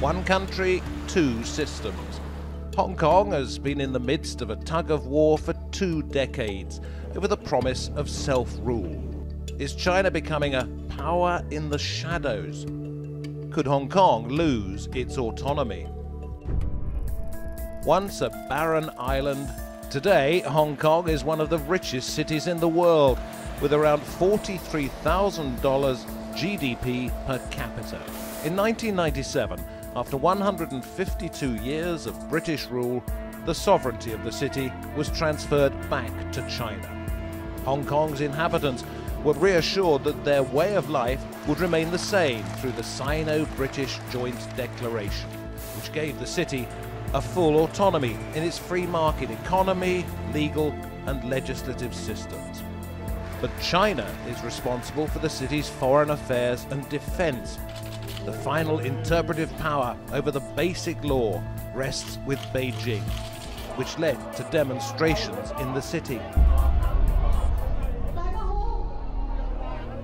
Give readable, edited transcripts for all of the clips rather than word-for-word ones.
One country, two systems. Hong Kong has been in the midst of a tug-of-war for 2 decades over the promise of self-rule. Is China becoming a power in the shadows? Could Hong Kong lose its autonomy? Once a barren island, today Hong Kong is one of the richest cities in the world, with around $43,000 GDP per capita. In 1997, after 152 years of British rule, the sovereignty of the city was transferred back to China. Hong Kong's inhabitants were reassured that their way of life would remain the same through the Sino-British Joint Declaration, which gave the city a full autonomy in its free market economy, legal and legislative systems. But China is responsible for the city's foreign affairs and defense. The final interpretive power over the basic law rests with Beijing, which led to demonstrations in the city.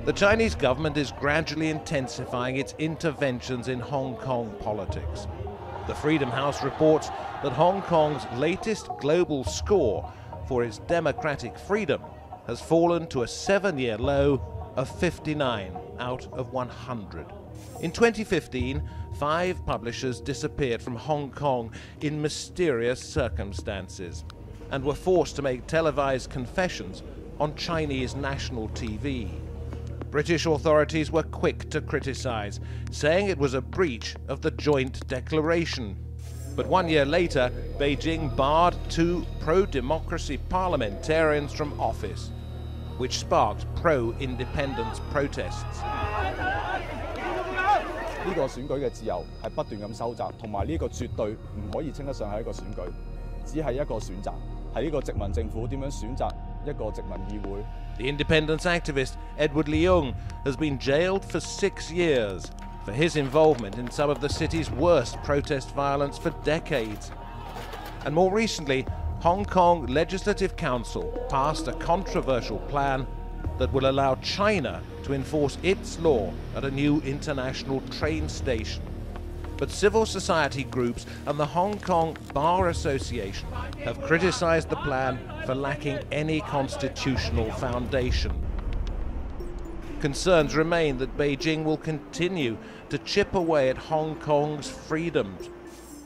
The Chinese government is gradually intensifying its interventions in Hong Kong politics. The Freedom House reports that Hong Kong's latest global score for its democratic freedom has fallen to a 7-year low of 59 out of 100. In 2015, 5 publishers disappeared from Hong Kong in mysterious circumstances and were forced to make televised confessions on Chinese national TV. British authorities were quick to criticize, saying it was a breach of the Joint Declaration. But 1 year later, Beijing barred 2 pro-democracy parliamentarians from office, which sparked pro-independence protests. 呢個選舉嘅自由係不斷咁收窄，同埋呢個絕對唔可以稱得上係一個選舉，只係一個選擇，係呢個殖民政府點樣選擇一個殖民議會。The independence activist Edward Leung has been jailed for 6 years for his involvement in some of the city's worst protest violence for decades. And more recently, Hong Kong Legislative Council passed a controversial plan that will allow China to enforce its law at a new international train station. But civil society groups and the Hong Kong Bar Association have criticized the plan for lacking any constitutional foundation. Concerns remain that Beijing will continue to chip away at Hong Kong's freedoms.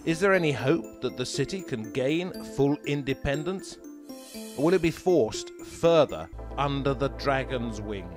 Is there any hope that the city can gain full independence? Or will it be forced further under the dragon's wing?